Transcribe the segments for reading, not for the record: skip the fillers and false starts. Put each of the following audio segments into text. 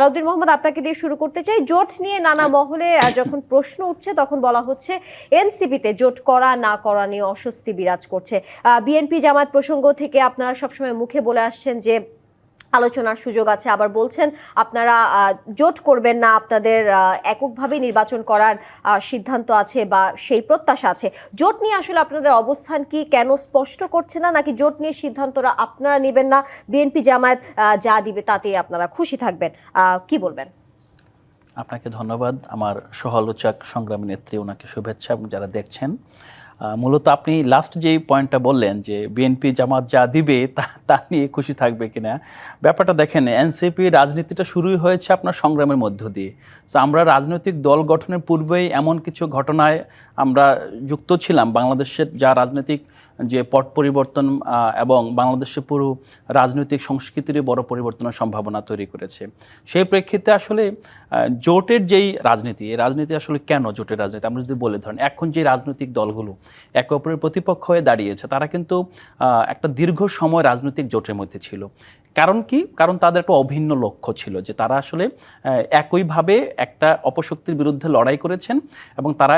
আলাউদ্দিন মোহাম্মদ, আপনাকে দিয়ে শুরু করতে চাই। জোট নিয়ে নানা মহলে যখন প্রশ্ন উঠছে তখন বলা হচ্ছে এনসিপিতে জোট করা না করা নিয়ে অস্বস্তি বিরাজ করছে। বিএনপি জামাত প্রসঙ্গ থেকে আপনারা সবসময় মুখে বলে আসছেন যে আলোচনার সুযোগ আছে, আবার বলছেন আপনারা জোট করবেন না, আপনাদের এককভাবে নির্বাচন করার সিদ্ধান্ত আছে বা সেই প্রত্যাশা আছে। জোট নিয়ে আসলে আপনাদের অবস্থান কি, কেন স্পষ্ট করছে না, নাকি জোট নিয়ে সিদ্ধান্তরা আপনারা নেবেন না, বিএনপি জামায়াত যা দিবে তাতেই আপনারা খুশি থাকবেন? কি বলবেন? আপনাকে ধন্যবাদ। আমার সহ-আলোচক সংগ্রামী নেত্রী, ওনাকে শুভেচ্ছা। যারা দেখছেন, মূলত আপনি লাস্ট যেই পয়েন্টটা বললেন যে বিএনপি জামাত যা দিবে তা নিয়ে খুশি থাকবে কিনা, ব্যাপারটা দেখেন, এনসিপি রাজনীতিটা শুরুই হয়েছে আপনার সংগ্রামের মধ্য দিয়ে। সো আমরা রাজনৈতিক দল গঠনের পূর্বেই এমন কিছু ঘটনায় আমরা যুক্ত ছিলাম, বাংলাদেশের যা রাজনৈতিক যে পট পরিবর্তন এবং বাংলাদেশের পুরো রাজনৈতিক সংস্কৃতিরই বড় পরিবর্তনের সম্ভাবনা তৈরি করেছে। সেই প্রেক্ষিতে আসলে জোটের যেই রাজনীতি, এই রাজনীতি আসলে কেন জোটের রাজনীতি আমরা যদি বলে ধরেন, এখন যে রাজনৈতিক দলগুলো একে অপরের প্রতিপক্ষ হয়ে দাঁড়িয়েছে, তারা কিন্তু একটা দীর্ঘ সময় রাজনৈতিক জোটের মধ্যে ছিল। কারণ কি? কারণ তাদের একটা অভিন্ন লক্ষ্য ছিল যে তারা আসলে একইভাবে একটা অপশক্তির বিরুদ্ধে লড়াই করেছেন এবং তারা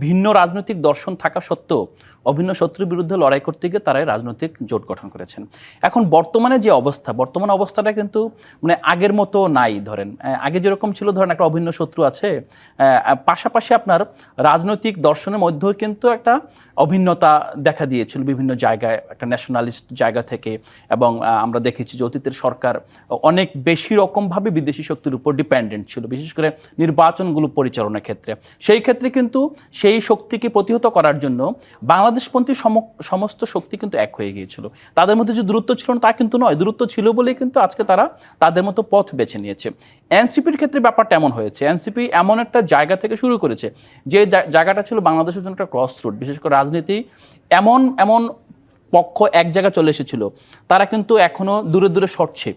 ভিন্ন রাজনৈতিক দর্শন থাকা সত্ত্বেও অভিন্ন শত্রুর বিরুদ্ধে লড়াই করতে গিয়ে তারাই রাজনৈতিক জোট গঠন করেছেন। এখন বর্তমানে যে বর্তমান অবস্থাটা কিন্তু আগের মতো নাই। ধরেন আগে যেরকম ছিল, ধরেন একটা অভিন্ন শত্রু আছে, পাশাপাশি আপনার রাজনৈতিক দর্শনের মধ্যেও কিন্তু একটা অভিন্নতা দেখা দিয়েছিল বিভিন্ন জায়গায়, একটা ন্যাশনালিস্ট জায়গা থেকে। এবং আমরা দেখেছি যে অতীতের সরকার অনেক বেশি রকমভাবে বিদেশি শক্তির উপর ডিপেন্ডেন্ট ছিল, বিশেষ করে নির্বাচনগুলো পরিচালনার ক্ষেত্রে। সেই ক্ষেত্রে কিন্তু সেই শক্তিকে প্রতিহত করার জন্য বাংলাদেশপন্থী সমস্ত শক্তি কিন্তু এক হয়ে গিয়েছিল। তাদের মধ্যে যে দূরত্ব ছিল না তা কিন্তু নয়, দূরত্ব ছিল বলেই কিন্তু আজকে তারা তাদের মতো পথ বেছে নিয়েছে। এনসিপির ক্ষেত্রে ব্যাপারটা এমন হয়েছে, এনসিপি এমন একটা জায়গা থেকে শুরু করেছে যে জায়গাটা ছিল বাংলাদেশের জন্য একটা ক্রস রুট। বিশেষ করে রাজনীতি এমন পক্ষ এক জায়গায় চলে এসেছিল, তারা কিন্তু এখনো দূরে দূরে সরছে,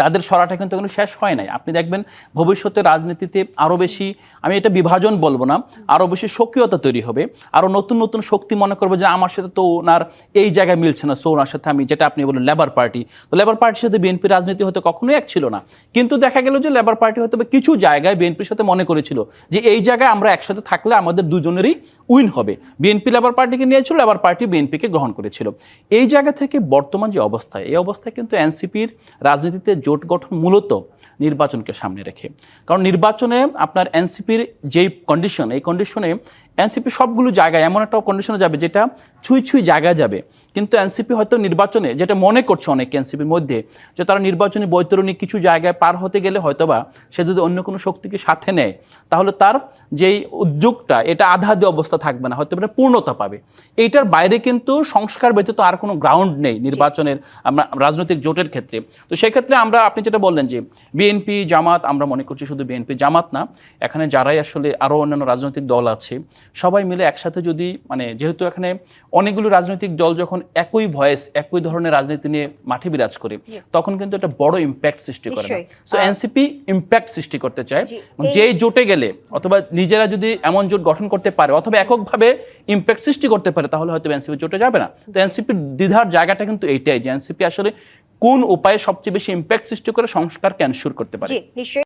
তাদের সরাটা কিন্তু এখনো শেষ হয় নাই। আপনি দেখবেন ভবিষ্যতে রাজনীতিতে আরও বেশি, আমি এটা বিভাজন বলবো না, আরও বেশি সক্রিয়তা তৈরি হবে, আরও নতুন নতুন শক্তি মনে করবে যে আমার সাথে তো ওনার এই জায়গায় মিলছে না, সো ওনার সাথে আমি, যেটা আপনি বললেন লেবার পার্টি, তো লেবার পার্টির সাথে বিএনপির রাজনীতি হয়তো কখনোই এক ছিল না, কিন্তু দেখা গেল যে লেবার পার্টি হয়তো কিছু জায়গায় বিএনপির সাথে মনে করেছিল যে এই জায়গায় আমরা একসাথে থাকলে আমাদের দুজনেরই উইন হবে। বিএনপি লেবার পার্টিকে নিয়েছিল, লেবার পার্টি বিএনপিকে গ্রহণ করেছিল। এই জায়গা থেকে বর্তমান যে অবস্থায়, এই অবস্থায় কিন্তু এনসিপির রাজনীতিতে জোট গঠন মূলত নির্বাচনকে সামনে রেখে। কারণ নির্বাচনে আপনার এনসিপির যেই কন্ডিশন, এই কন্ডিশনে এনসিপি সবগুলো জায়গায় এমন একটা কন্ডিশনে যাবে যেটা ছুঁই জায়গায় যাবে। কিন্তু এনসিপি হয়তো নির্বাচনে, যেটা মনে করছে অনেকে এনসিপির মধ্যে, যে তারা নির্বাচনী বৈতরণী কিছু জায়গায় পার হতে গেলে হয়তোবা সে যদি অন্য কোনো শক্তিকে সাথে নেয় তাহলে তার যেই উদ্যোগটা, এটা আধাআধি অবস্থা থাকবে না, হয়তো পূর্ণতা পাবে। এইটার বাইরে কিন্তু সংস্কার ব্যতীত আর কোনো গ্রাউন্ড নেই নির্বাচনের রাজনৈতিক জোটের ক্ষেত্রে। তো সেক্ষেত্রে আপনি যেটা বললেন যে বিএনপি জামাত, আমরা মনে করছি শুধু বিএনপি জামাত না, এখানে যারাই আসলে আরও অন্যান্য রাজনৈতিক দল আছে, সবাই মিলে একসাথে যদি, যেহেতু এখানে অনেকগুলো রাজনৈতিক দল যখন একই ভয়েস, একই ধরনের রাজনীতি নিয়ে মাঠে বিরাজ করে, তখন কিন্তু একটা বড় ইম্প্যাক্ট সৃষ্টি করে না। সো এনসিপি ইম্প্যাক্ট সৃষ্টি করতে চায়, যেই জোটে গেলে অথবা নিজেরা যদি এমন জোট গঠন করতে পারে অথবা এককভাবে ইম্প্যাক্ট সৃষ্টি করতে পারে, তাহলে হয়তো এনসিপি জোটে যাবে না। তো এনসিপির দ্বিধার জায়গাটা কিন্তু এইটাই, যে এনসিপি আসলে কোন উপায়ে সবচেয়ে বেশি ইম্প্যাক্ট সৃষ্টি করে সংস্কারকে এনশিওর করতে পারে। নিশ্চয়ই।